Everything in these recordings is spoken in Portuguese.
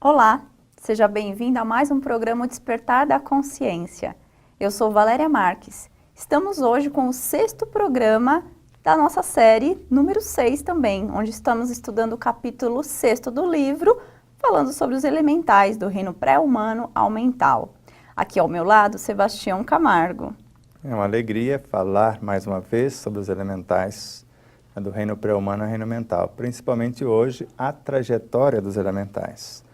Olá, seja bem-vindo a mais um programa Despertar da Consciência. Eu sou Valéria Marques. Estamos hoje com o 6º programa da nossa série, número 6 também, onde estamos estudando o capítulo 6º do livro, falando sobre os elementais do reino pré-humano ao mental. Aqui ao meu lado, Sebastião Camargo. É uma alegria falar mais uma vez sobre os elementais do reino pré-humano ao reino mental, principalmente hoje a trajetória dos elementais.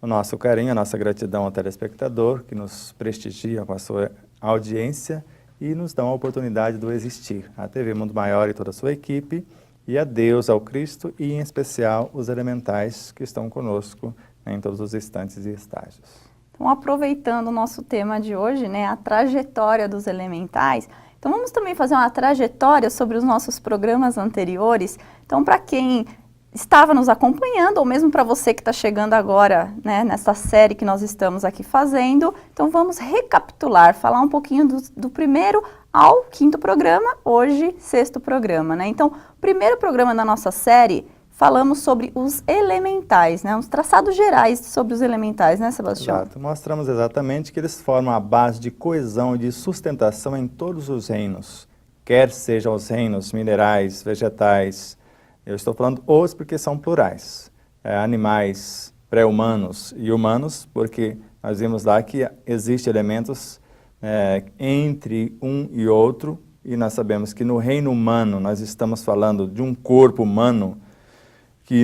O nosso carinho, a nossa gratidão ao telespectador que nos prestigia com a sua audiência e nos dá a oportunidade do existir. A TV Mundo Maior e toda a sua equipe, e a Deus, ao Cristo e em especial os elementais que estão conosco em todos os instantes e estágios. Então, aproveitando o nosso tema de hoje, a trajetória dos elementais, então vamos também fazer uma trajetória sobre os nossos programas anteriores. Então, para quem estava nos acompanhando, ou mesmo para você que está chegando agora, nessa série que nós estamos aqui fazendo, então vamos recapitular, falar um pouquinho do primeiro ao 5º programa, hoje 6º programa. Então, o primeiro programa da nossa série, falamos sobre os elementais, os traçados gerais sobre os elementais, Sebastião? Exato. Mostramos exatamente que eles formam a base de coesão e de sustentação em todos os reinos, quer sejam os reinos minerais, vegetais. Eu estou falando os porque são plurais, animais, pré-humanos e humanos, porque nós vimos lá que existem elementos entre um e outro, e nós sabemos que no reino humano nós estamos falando de um corpo humano que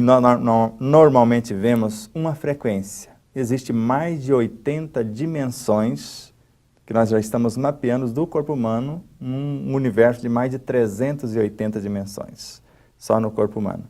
normalmente vemos uma frequência. Existe mais de 80 dimensões que nós já estamos mapeando do corpo humano, um universo de mais de 380 dimensões, só no corpo humano.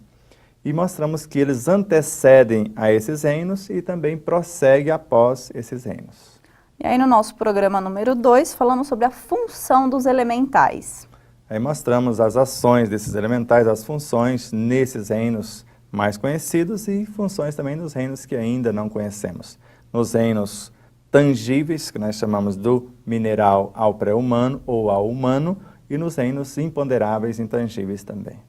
E mostramos que eles antecedem a esses reinos e também prosseguem após esses reinos. E aí no nosso programa número 2, falamos sobre a função dos elementais. Aí mostramos as ações desses elementais, as funções nesses reinos mais conhecidos e funções também nos reinos que ainda não conhecemos. Nos reinos tangíveis, que nós chamamos do mineral ao pré-humano ou ao humano, e nos reinos imponderáveis, intangíveis também.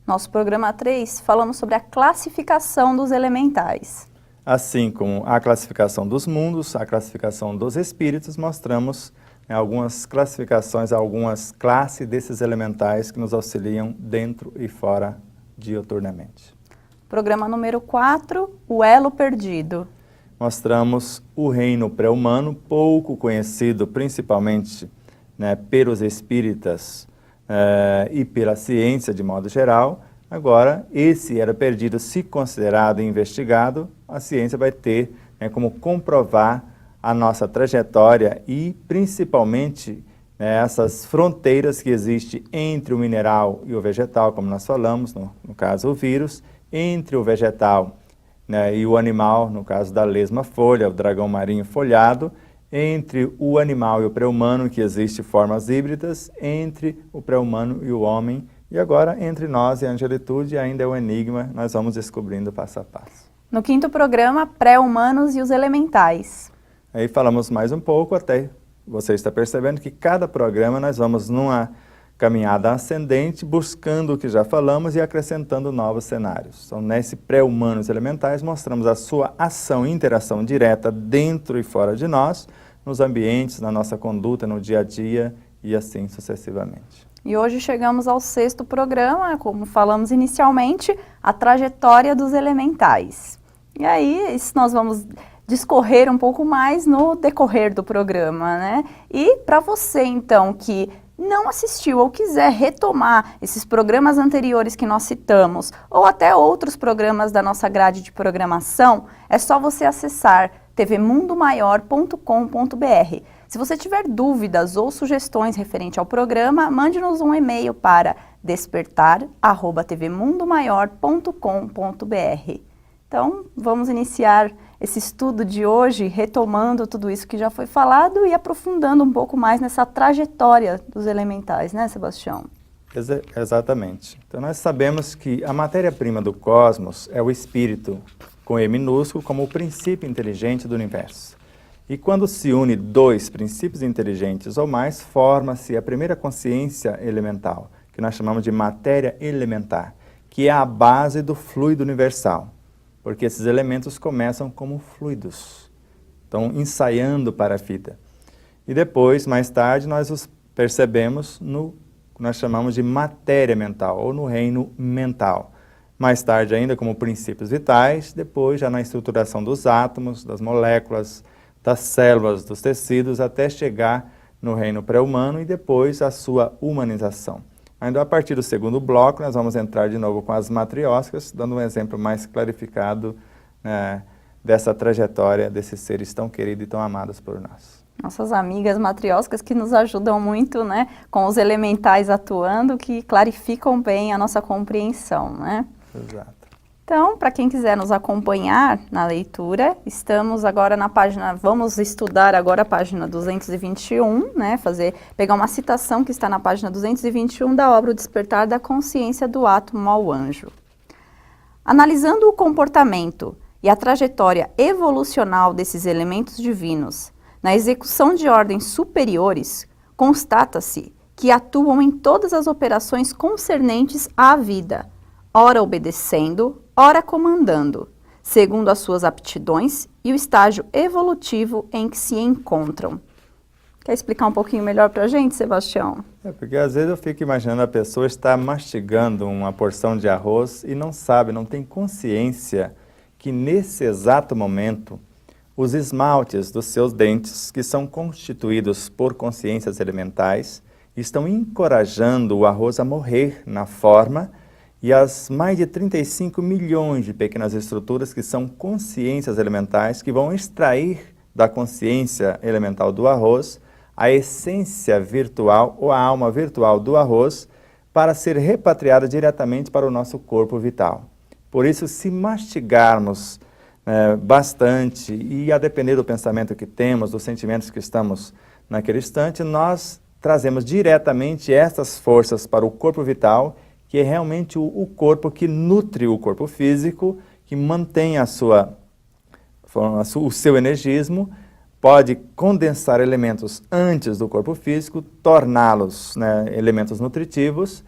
Nosso programa 3, falamos sobre a classificação dos elementais. Assim como a classificação dos mundos, a classificação dos espíritos, mostramos algumas classificações, algumas classes desses elementais que nos auxiliam dentro e fora dioturnamente. Programa número 4, o elo perdido. Mostramos o reino pré-humano, pouco conhecido principalmente pelos espíritas e pela ciência de modo geral. Agora, esse era perdido, se considerado e investigado, a ciência vai ter como comprovar a nossa trajetória e principalmente essas fronteiras que existem entre o mineral e o vegetal, como nós falamos, no caso o vírus, entre o vegetal e o animal, no caso da lesma folha, o dragão marinho folhado, entre o animal e o pré-humano, que existe formas híbridas, entre o pré-humano e o homem, e agora entre nós e a angelitude ainda é um enigma, nós vamos descobrindo passo a passo. No 5º programa, pré-humanos e os elementais. Aí falamos mais um pouco, até você está percebendo que cada programa nós vamos numa caminhada ascendente, buscando o que já falamos e acrescentando novos cenários. Então, nesse pré-humanos elementais, mostramos a sua ação e interação direta dentro e fora de nós, nos ambientes, na nossa conduta, no dia a dia e assim sucessivamente. E hoje chegamos ao 6º programa, como falamos inicialmente, a trajetória dos elementais. E aí, isso nós vamos discorrer um pouco mais no decorrer do programa, E para você, então, que não assistiu ou quiser retomar esses programas anteriores que nós citamos, ou até outros programas da nossa grade de programação, é só você acessar tvmundomaior.com.br. Se você tiver dúvidas ou sugestões referente ao programa, mande-nos um e-mail para despertar@tvmundomaior.com.br. Então, vamos iniciar esse estudo de hoje, retomando tudo isso que já foi falado e aprofundando um pouco mais nessa trajetória dos elementais, Sebastião? Exatamente. Então, nós sabemos que a matéria-prima do cosmos é o espírito, com E minúsculo, como o princípio inteligente do universo. E quando se une dois princípios inteligentes ou mais, forma-se a primeira consciência elemental, que nós chamamos de matéria elementar, que é a base do fluido universal. porque esses elementos começam como fluidos, estão ensaiando para a vida. E depois, mais tarde, nós os percebemos no que nós chamamos de matéria mental, ou no reino mental. Mais tarde ainda como princípios vitais, depois já na estruturação dos átomos, das moléculas, das células, dos tecidos, até chegar no reino pré-humano e depois a sua humanização. Ainda a partir do segundo bloco, nós vamos entrar de novo com as matrióscas, dando um exemplo mais clarificado dessa trajetória desses seres tão queridos e tão amados por nós. Nossas amigas matrióscas que nos ajudam muito, né, com os elementais atuando, que clarificam bem a nossa compreensão, né? Exato. Então, para quem quiser nos acompanhar na leitura, estamos agora na página, vamos estudar agora a página 221, né, pegar uma citação que está na página 221 da obra O Despertar da Consciência do Átomo ao Anjo. Analisando o comportamento e a trajetória evolucional desses elementos divinos na execução de ordens superiores, constata-se que atuam em todas as operações concernentes à vida, ora obedecendo, ora comandando, segundo as suas aptidões e o estágio evolutivo em que se encontram. Quer explicar um pouquinho melhor para a gente, Sebastião? Porque às vezes eu fico imaginando a pessoa estar mastigando uma porção de arroz e não sabe, não tem consciência que nesse exato momento os esmaltes dos seus dentes, que são constituídos por consciências elementais, estão encorajando o arroz a morrer na forma e as mais de 35 milhões de pequenas estruturas que são consciências elementais que vão extrair da consciência elemental do arroz a essência virtual ou a alma virtual do arroz para ser repatriada diretamente para o nosso corpo vital. Por isso, se mastigarmos bastante e a depender do pensamento que temos, dos sentimentos que estamos naquele instante, nós trazemos diretamente essas forças para o corpo vital, que é realmente o corpo que nutre o corpo físico, que mantém o seu energismo, pode condensar elementos antes do corpo físico, torná-los elementos nutritivos,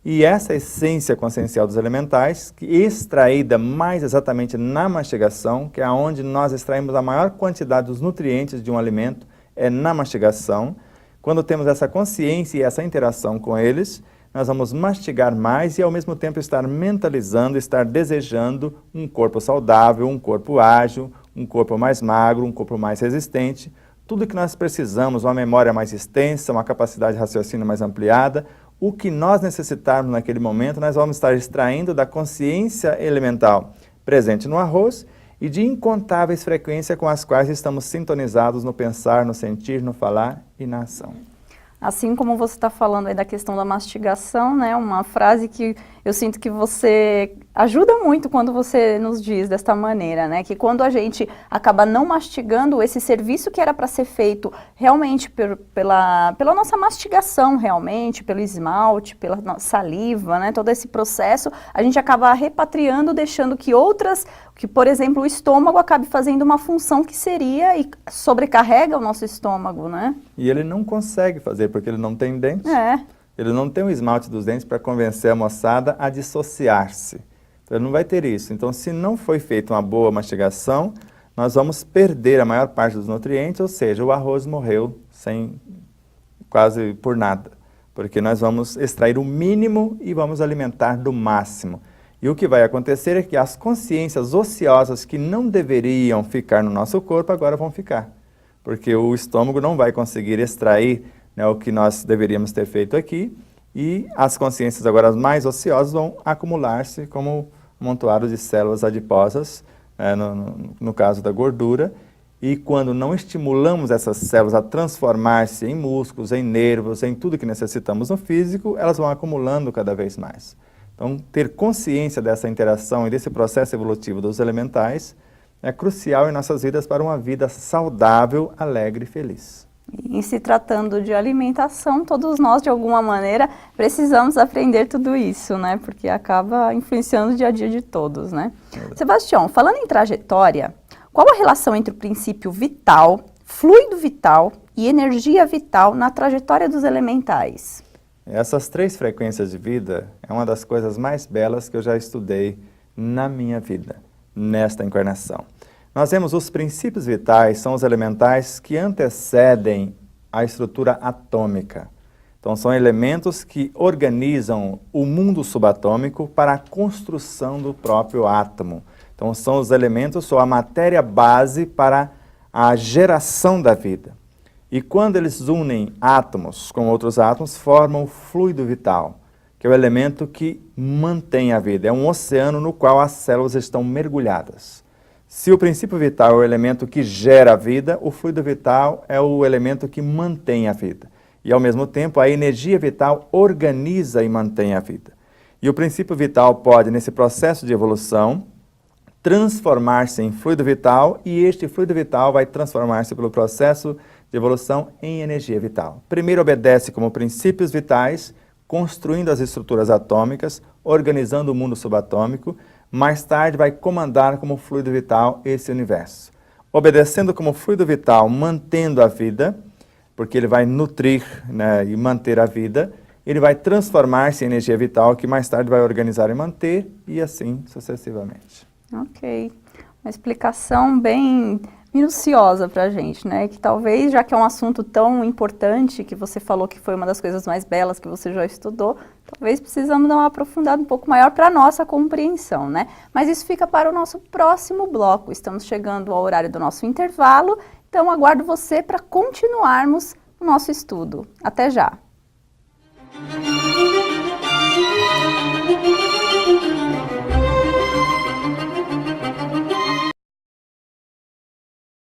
e essa essência consciencial dos elementais, que extraída mais exatamente na mastigação, que é onde nós extraímos a maior quantidade dos nutrientes de um alimento, é na mastigação. Quando temos essa consciência e essa interação com eles, nós vamos mastigar mais e ao mesmo tempo estar mentalizando, estar desejando um corpo saudável, um corpo ágil, um corpo mais magro, um corpo mais resistente. Tudo que nós precisamos, uma memória mais extensa, uma capacidade de raciocínio mais ampliada, o que nós necessitarmos naquele momento, nós vamos estar extraindo da consciência elemental presente no arroz e de incontáveis frequências com as quais estamos sintonizados no pensar, no sentir, no falar e na ação. Assim como você está falando aí da questão da mastigação, né, uma frase que eu sinto que você ajuda muito quando você nos diz desta maneira, né, que quando a gente acaba não mastigando esse serviço que era para ser feito realmente pela nossa mastigação realmente, pelo esmalte, pela saliva, né, todo esse processo, a gente acaba repatriando, deixando que, por exemplo, o estômago acabe fazendo uma função que seria e sobrecarrega o nosso estômago, né? E ele não consegue fazer, porque ele não tem dentes. Ele não tem o esmalte dos dentes para convencer a moçada a dissociar-se. Então, ele não vai ter isso. Então, se não foi feita uma boa mastigação, nós vamos perder a maior parte dos nutrientes, ou seja, o arroz morreu quase por nada. Porque nós vamos extrair o mínimo e vamos alimentar do máximo. E o que vai acontecer é que as consciências ociosas que não deveriam ficar no nosso corpo, agora vão ficar. Porque o estômago não vai conseguir extrair o que nós deveríamos ter feito aqui, e as consciências agora mais ociosas vão acumular-se como amontoado de células adiposas, no caso da gordura, e quando não estimulamos essas células a transformar-se em músculos, em nervos, em tudo que necessitamos no físico, elas vão acumulando cada vez mais. Então, ter consciência dessa interação e desse processo evolutivo dos elementais é crucial em nossas vidas para uma vida saudável, alegre e feliz. E se tratando de alimentação, todos nós, de alguma maneira, precisamos aprender tudo isso, né? Porque acaba influenciando o dia a dia de todos, né? Sebastião, falando em trajetória, qual a relação entre o princípio vital, fluido vital e energia vital na trajetória dos elementais? Essas 3 frequências de vida é uma das coisas mais belas que eu já estudei na minha vida. nesta encarnação. Nós vemos os princípios vitais, são os elementais que antecedem a estrutura atômica. Então, são elementos que organizam o mundo subatômico para a construção do próprio átomo. Então, são os elementos ou a matéria base para a geração da vida. E quando eles unem átomos com outros átomos, formam o fluido vital, que é o elemento que mantém a vida. É um oceano no qual as células estão mergulhadas. Se o princípio vital é o elemento que gera a vida, o fluido vital é o elemento que mantém a vida. E, ao mesmo tempo, a energia vital organiza e mantém a vida. E o princípio vital pode, nesse processo de evolução, transformar-se em fluido vital, e este fluido vital vai transformar-se pelo processo de evolução em energia vital. Primeiro obedece como princípios vitais, construindo as estruturas atômicas, organizando o mundo subatômico, mais tarde vai comandar como fluido vital esse universo. Obedecendo como fluido vital, mantendo a vida, porque ele vai nutrir, né, e manter a vida, ele vai transformar-se em energia vital, que mais tarde vai organizar e manter, e assim sucessivamente. Ok. Uma explicação bem minuciosa para a gente, né? Que talvez, já que é um assunto tão importante, que você falou que foi uma das coisas mais belas que você já estudou, talvez precisamos dar uma aprofundada um pouco maior para a nossa compreensão, né? Mas isso fica para o nosso próximo bloco. Estamos chegando ao horário do nosso intervalo, então aguardo você para continuarmos o nosso estudo. Até já!